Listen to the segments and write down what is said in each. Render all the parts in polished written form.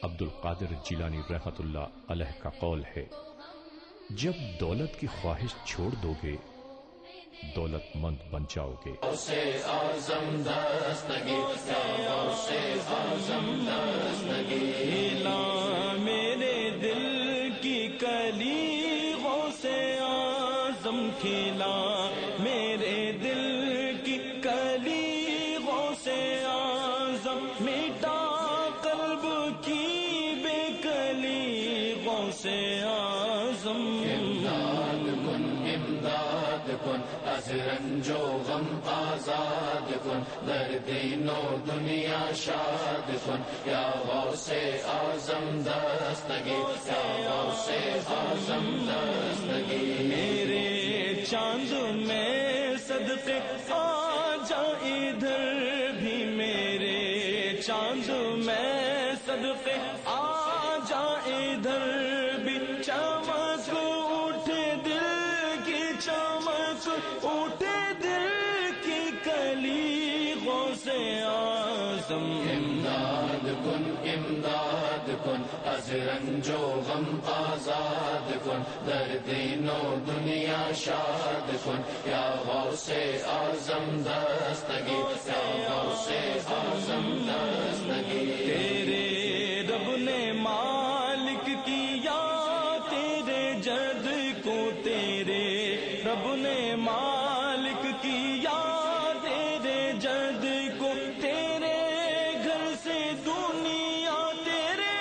عبد القادر جیلانی رحمت اللہ علیہ کا قول ہے، جب دولت کی خواہش چھوڑ دو گے دولت مند بن جاؤ گے۔ اسے اعظم دستگی، اسے اعظم دستگی، میرے دل کی کلی غوث اعظم کھلا، میرے دل کی کلی غوث اعظم، میٹا قلب کی بے کلی غوث اعظم۔ امداد کن امداد کن، از رنج و غم آزاد کن، در دین و دنیا شاد کن، یا غوث اعظم دستگی، یا غوث اعظم دستگی۔ میرے چاند میں صدقے آ جا ادھر بھی، میرے چاند میں صدقے آ جا ادھر بھی، چمک اٹھے دل کی، چمک اٹھے دل کی کلی غوث اعظم۔ امداد کن امداد کن، از رنج و غم آزاد کن، در دین و دنیا شاد کن، یا غوث اعظم دستگی، یا غوث اعظم دستگی۔ تیرے رب نے مالک کیا تیرے جد کو، تیرے رب نے مالک کیا تیرے جد کو، تیرے گھر سے دنیا، تیرے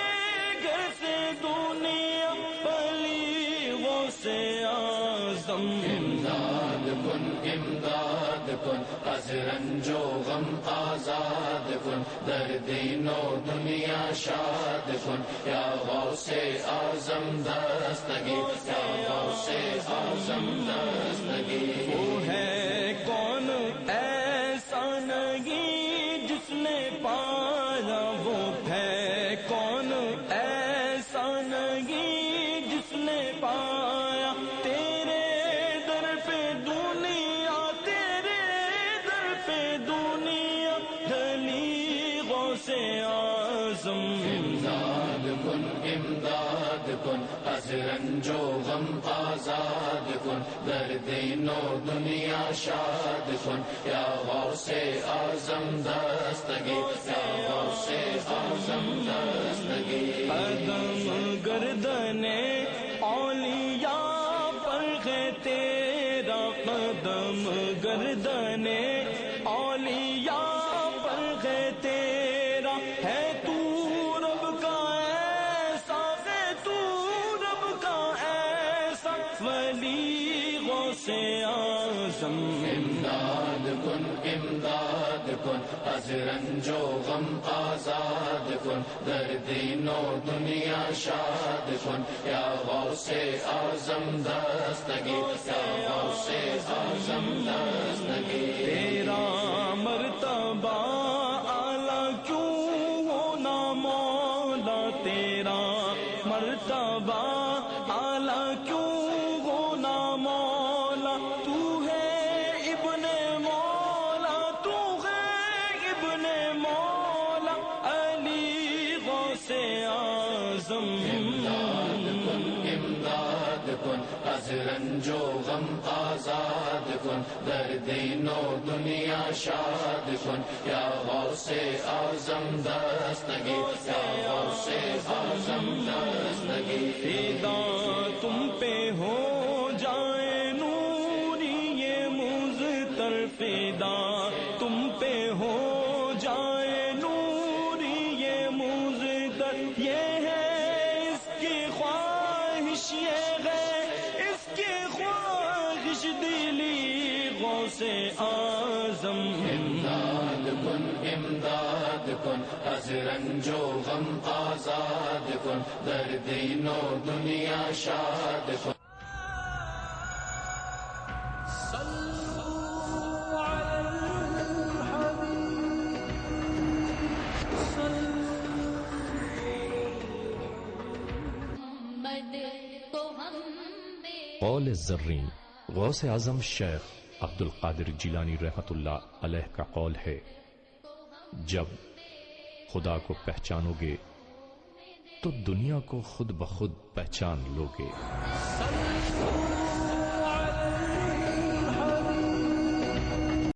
گھر سے دنیا پلی غوث اعظم۔ امداد کن امداد کن، از رنج و غم آزاد کن، در دین و دنیا شاد کن، یا غوث اعظم دستگی، یا غوث اعظم دستگی۔ وہ ہے کون ایسا نہیں جس نے پایا، وہ ہے کون ایسا نہیں جس نے پایا، تیرے در پہ دنیا، تیرے در پہ دنیا ڈھلی غوث اعظم۔ امداد کن امداد کن، از رنج و غم آزاد کن، در دین و دنیا شاد کن، یا غوث اعظم دستگی، یا غوث اعظم دستگی۔ قدم گردنے اولیاء پر ہے تیرا، قدم گردنے اولیاء پر ہے تیرا، ہے تو رب کا ایسا، ہے تو رب کا ایسا ولی غوث اعظم۔ امداد کن امداد کن، از رنج و غم آزاد کن، در دین و دنیا شاد کن، یا غوث اعظم دستگی، یا غوث اعظم دستگی۔ تیرا مرتبہ اعلیٰ کیوں ہونا مولا، تیرا مرتبہ اعلیٰ کیوں ہونا مولا، تو ہے ابن مولا، تو ہے ابن مولا علی غوث اعظم۔ امداد کن امداد کن، از رنج و غم آزاد کن، در دین و دنیا شاد کن، یا غوث اعظم دستگی، یا غوث اعظم دستگی۔ فدا تم پہ ہو جائے نوری یہ مزتر، فدا تم پہ ہو جائے نوری یہ مزتر، یہ ہے اس کی خواہش، یہ ہے اس کی خواہش دلی غوث اعظم۔ امداد کن امداد کن، از رنج و غم آزاد کن، در دین و دنیا شاد کن۔ قول زرین غوث اعظم شیخ عبد القادر جیلانی رحمت اللہ علیہ کا قول ہے، جب خدا کو پہچانو گے تو دنیا کو خود بخود پہچان لوگے۔